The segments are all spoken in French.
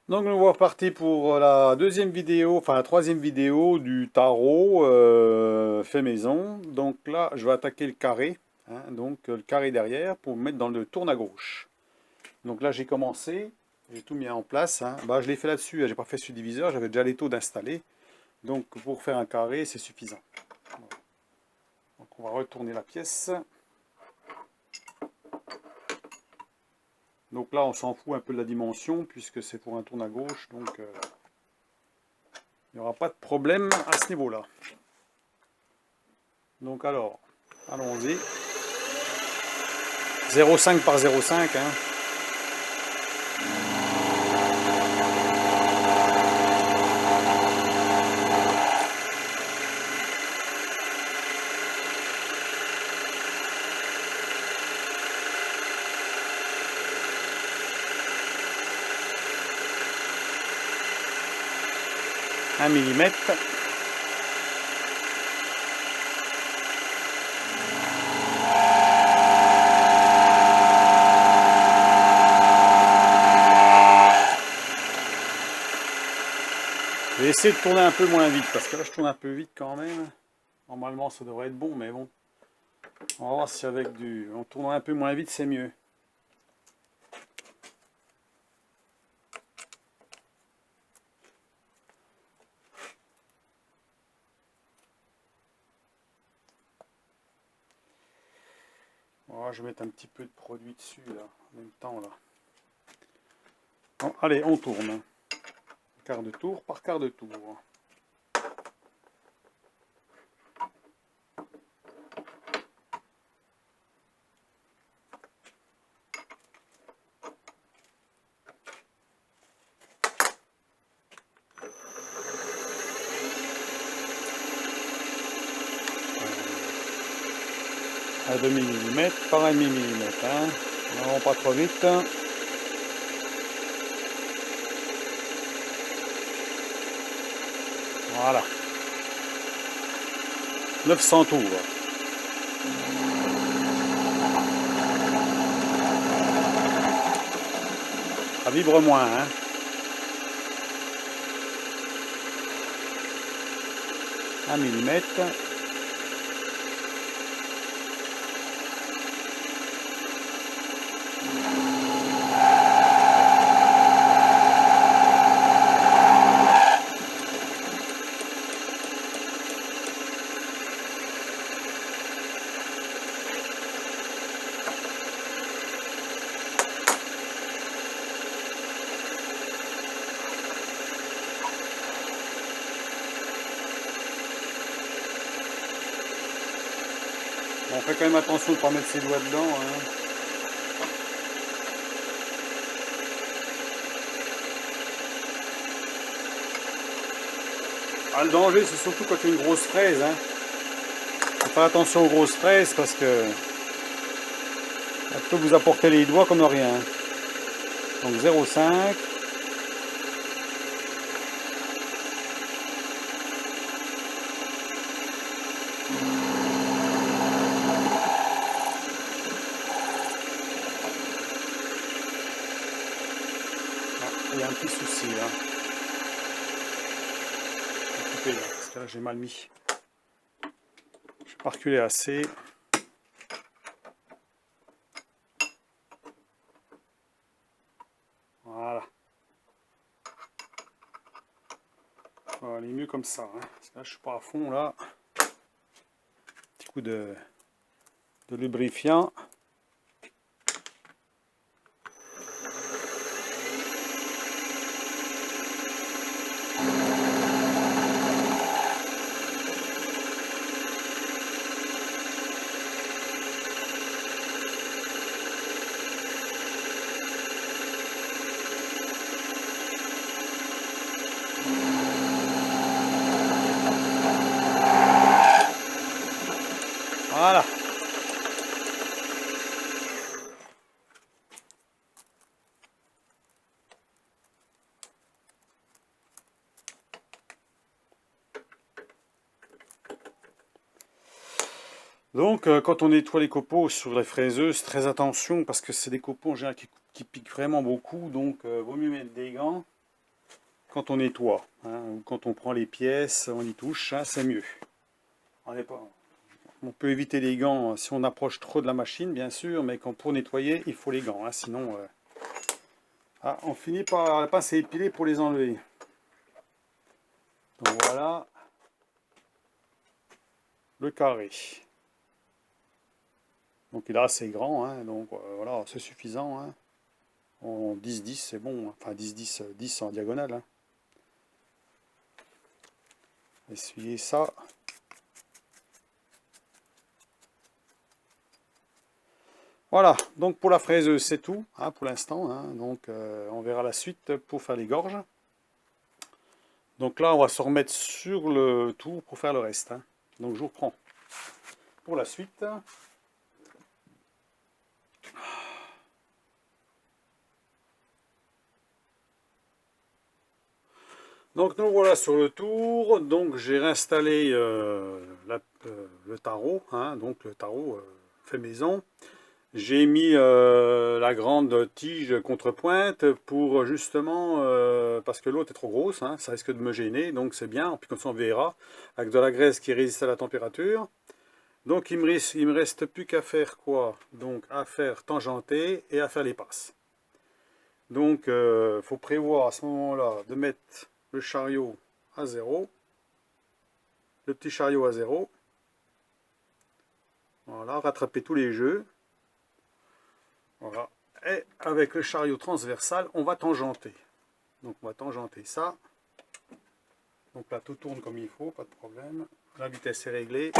Donc nous voilà partis pour la deuxième vidéo, enfin la troisième vidéo du tarot fait maison. Donc là, je vais attaquer le carré, hein, donc le carré derrière pour me mettre dans le tourne à gauche. Donc là, j'ai commencé, j'ai tout mis en place, hein. Bah, je l'ai fait là-dessus, j'ai pas fait sur diviseur, j'avais déjà les taux d'installer. Donc pour faire un carré, c'est suffisant. Voilà. Donc on va retourner la pièce. Donc là, on s'en fout un peu de la dimension puisque c'est pour un tourne à gauche, donc il n'y aura pas de problème à ce niveau-là. Donc alors, allons-y. 0,5 par 0,5. Hein. Un millimètre. Je vais essayer de tourner un peu moins vite parce que là je tourne un peu vite quand même. Normalement ça devrait être bon, mais bon. On va voir si avec en tournant un peu moins vite c'est mieux. Voilà, je vais mettre un petit peu de produit dessus là, en même temps là. Bon, allez, on tourne. Quart de tour par quart de tour. À demi millimètre par un millimètre. Hein. Non, pas trop vite. Voilà. 900 tours. Ça vibre moins. Hein. Un millimètre. On fait quand même attention de ne pas mettre ses doigts dedans. Hein. Ah, le danger, c'est surtout quand il y a une grosse fraise. Hein. Faut faire attention aux grosses fraises parce que ça peut vous apporter les doigts comme rien. Donc 0,5. Ah, il y a un petit souci là. Je vais couper là, parce que là j'ai mal mis. Je vais pas reculer assez. Voilà. Voilà, il est mieux comme ça. Hein. Parce que là je suis pas à fond là. Petit coup de lubrifiant. Voilà. Donc, quand on nettoie les copeaux sur les fraiseuses, très attention parce que c'est des copeaux en général qui piquent vraiment beaucoup. Donc, vaut mieux mettre des gants. quand on nettoie, hein, ou quand on prend les pièces, on y touche, hein, c'est mieux. On peut éviter les gants si on approche trop de la machine, bien sûr, mais pour nettoyer, il faut les gants, hein, sinon on finit par passer épiler pour les enlever. Donc voilà le carré. Donc il est assez grand, hein, donc voilà, c'est suffisant. Hein. En 10-10, c'est bon, hein. Enfin 10-10, 10 en diagonale. Hein. Essuyez ça. Voilà, donc pour la fraiseuse, c'est tout, hein, pour l'instant. Hein. Donc on verra la suite pour faire les gorges. Donc là, on va se remettre sur le tour pour faire le reste. Hein. Donc je vous reprends pour la suite. Donc nous voilà sur le tour. Donc j'ai réinstallé le tarot, hein, donc le tarot fait maison. J'ai mis la grande tige contrepointe pour justement, parce que l'autre est trop grosse, hein, ça risque de me gêner, donc c'est bien, puis comme ça on verra, avec de la graisse qui résiste à la température. Donc il me reste plus qu'à faire quoi? Donc à faire tangenter et à faire les passes. Donc il faut prévoir à ce moment-là de mettre le chariot à 0, le petit chariot à 0. Voilà, rattraper tous les jeux. Voilà. Et avec le chariot transversal, on va tangenter. Donc on va tangenter ça. Donc là, tout tourne comme il faut, pas de problème. La vitesse est réglée.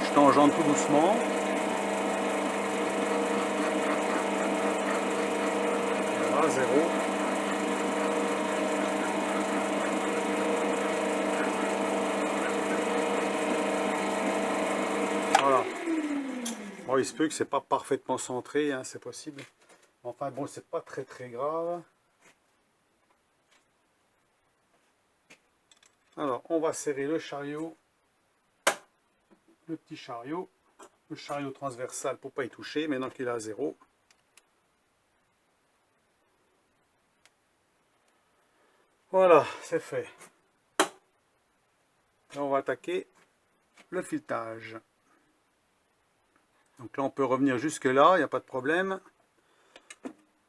Je tangente tout doucement. Voilà, 0. Voilà. Bon, il se peut que c'est pas parfaitement centré, hein, c'est possible. Enfin bon, c'est pas très grave. Alors, on va serrer le chariot, le petit chariot, le chariot transversal pour pas y toucher, maintenant qu'il est à 0. Voilà, c'est fait. Là, on va attaquer le filetage. Donc là, on peut revenir jusque là, il n'y a pas de problème.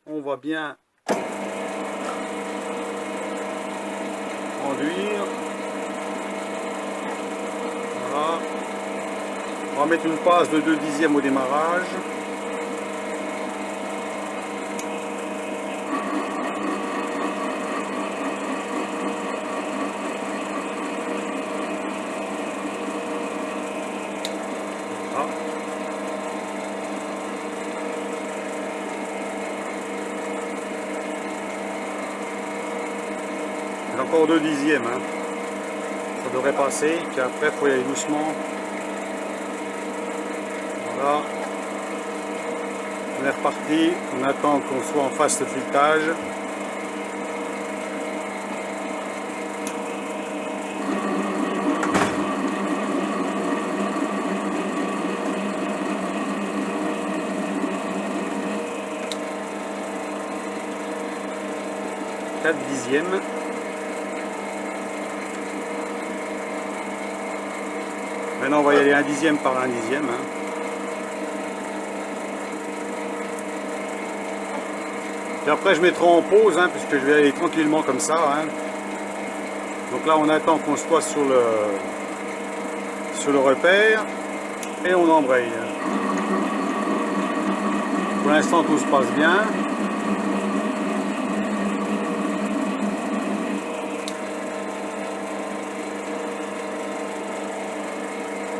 On va bien enduire. Voilà. On va mettre une passe de 2/10 au démarrage. Voilà. Encore 2/10, hein. Ça devrait passer, puis après il faut y aller doucement. Voilà. On est reparti, on attend qu'on soit en face de filetage. Quatre dixièmes. Maintenant on va y aller 1/10 par 1/10. Hein. Et après je mettrai en pause, hein, puisque je vais aller tranquillement comme ça. Hein. Donc là on attend qu'on soit sur le repère et on embraye. Pour l'instant tout se passe bien.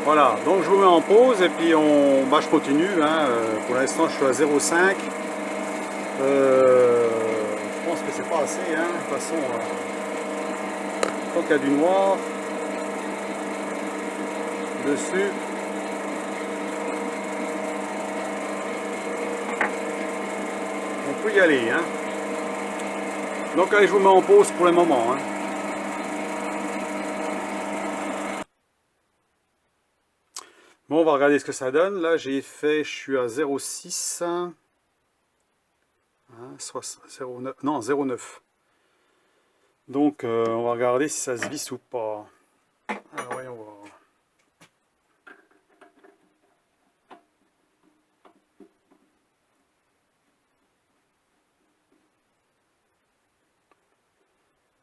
Voilà, donc je vous mets en pause et puis je continue. Hein. Pour l'instant je suis à 0,5. Je pense que c'est pas assez. Hein. De toute façon, tant qu'il y a du noir dessus. On peut y aller. Hein. Donc allez, je vous mets en pause pour le moment. Hein. Bon, on va regarder ce que ça donne. Là, j'ai fait, je suis à 0,6. Hein. hein, 0,9, non 0,9. Donc on va regarder si ça se visse ou pas. Alors voyons voir.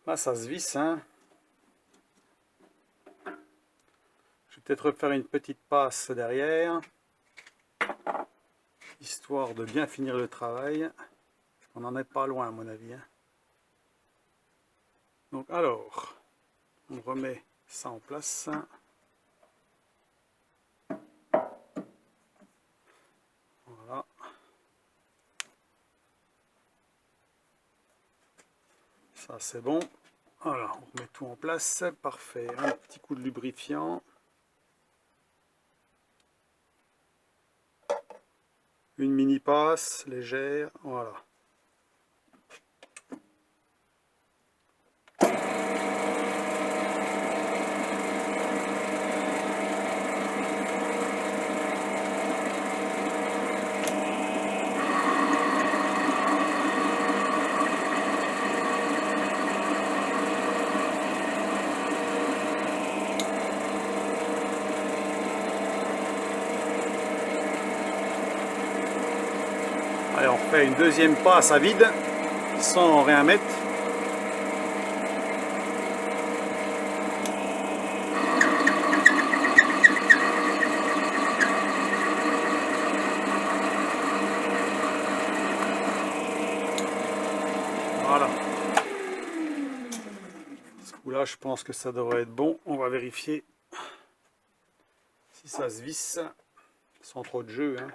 Là ça se visse, hein. Je vais peut-être refaire une petite passe derrière, histoire de bien finir le travail. On n'en est pas loin à mon avis, hein. Donc alors, on remet ça en place. Voilà. Ça c'est bon. Voilà, on remet tout en place. Parfait. Un petit coup de lubrifiant. Une mini passe légère. Voilà. Allez, on fait une deuxième passe à vide, sans rien mettre. Voilà. Ce coup-là, je pense que ça devrait être bon. On va vérifier si ça se visse sans trop de jeu, hein.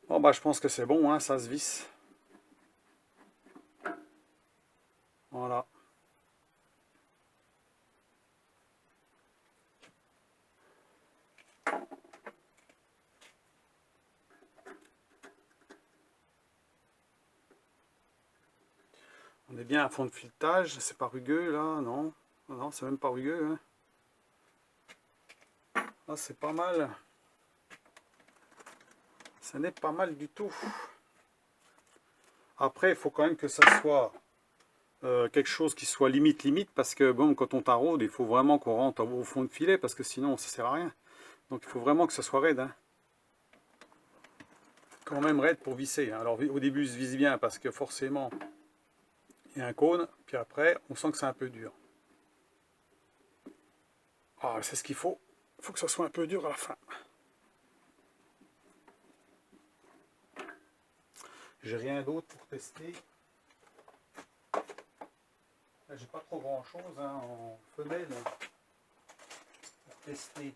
Bon bah je pense que c'est bon, hein, ça se visse. Voilà. On est bien à fond de filetage, c'est pas rugueux là, non? Non, c'est même pas rugueux, hein. Là c'est pas mal. Ça n'est pas mal du tout. Après, il faut quand même que ça soit quelque chose qui soit limite, parce que bon, quand on taraude, il faut vraiment qu'on rentre au fond de filet, parce que sinon ça sert à rien. Donc il faut vraiment que ça soit raide, hein. Quand même raide pour visser, hein. Alors au début, il se vise bien, parce que forcément, il y a un cône, puis après, on sent que c'est un peu dur. Ah, c'est ce qu'il faut. Il faut que ça soit un peu dur à la fin. J'ai rien d'autre pour tester. Là, j'ai pas trop grand chose, hein, en femelle pour tester.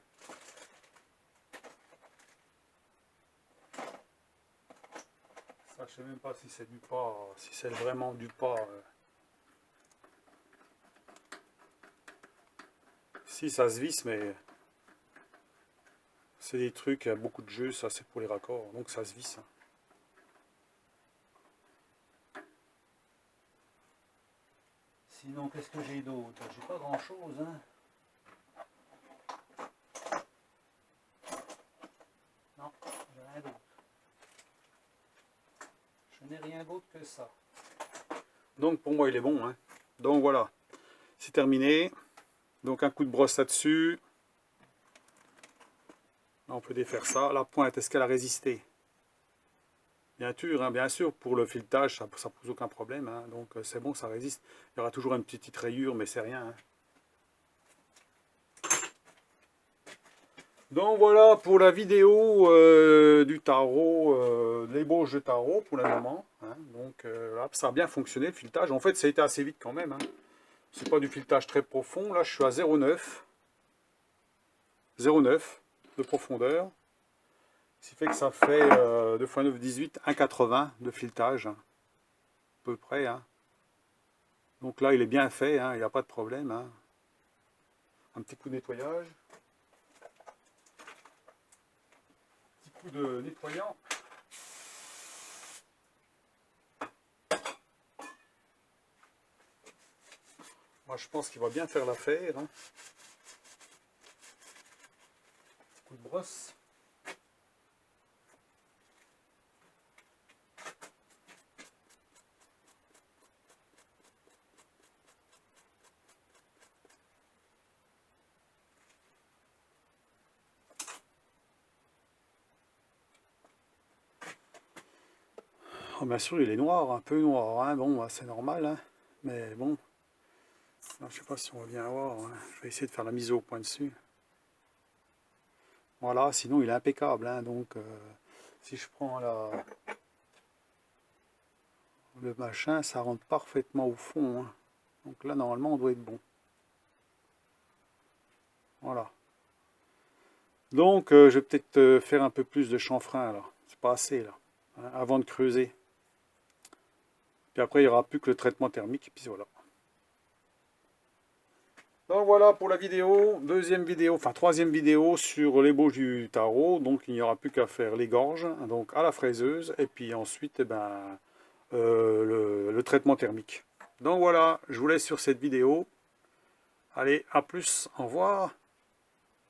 Ça, je sais même pas si c'est du pas, si c'est vraiment du pas. Si ça se visse, mais c'est des trucs, il y a beaucoup de jeux, ça c'est pour les raccords, donc ça se visse, hein. Sinon, qu'est-ce que j'ai d'autre? J'ai pas grand chose, hein. Non, j'ai rien d'autre. Je n'ai rien d'autre que ça. Donc pour moi il est bon, hein. Donc voilà, c'est terminé. Donc un coup de brosse là-dessus. Là, on peut défaire ça. La pointe, est-ce qu'elle a résisté? Bien sûr, pour le filetage, ça pose aucun problème, hein. Donc c'est bon, ça résiste. Il y aura toujours une petite rayure, mais c'est rien, hein. Donc voilà pour la vidéo du tarot, de l'ébauche de tarot pour le moment, hein. Donc là, ça a bien fonctionné le filetage. En fait, ça a été assez vite quand même, hein. C'est pas du filetage très profond. Là, je suis à 0,9 de profondeur. Ce qui fait que ça fait 2 x 9, 18, 1,80 de filetage, hein, à peu près, hein. Donc là, il est bien fait, hein, il n'y a pas de problème, hein. Un petit coup de nettoyage. Petit coup de nettoyant. Moi, je pense qu'il va bien faire l'affaire, hein. Petit coup de brosse. Oh, bien sûr, il est noir, un peu noir, hein. Bon, bah, c'est normal, hein. Mais bon, je sais pas si on va bien voir, hein. Je vais essayer de faire la mise au point dessus. Voilà, sinon il est impeccable, hein. Donc, si je prends le machin, ça rentre parfaitement au fond, hein. Donc là, normalement, on doit être bon. Voilà. Donc, je vais peut-être faire un peu plus de chanfrein, là. C'est pas assez, là, hein, avant de creuser. Puis après, il n'y aura plus que le traitement thermique, et puis voilà. Donc voilà pour la vidéo, deuxième vidéo, enfin troisième vidéo sur l'ébauche du tarot. Donc il n'y aura plus qu'à faire les gorges, donc à la fraiseuse, et puis ensuite eh ben, le traitement thermique. Donc voilà, je vous laisse sur cette vidéo. Allez, à plus, au revoir.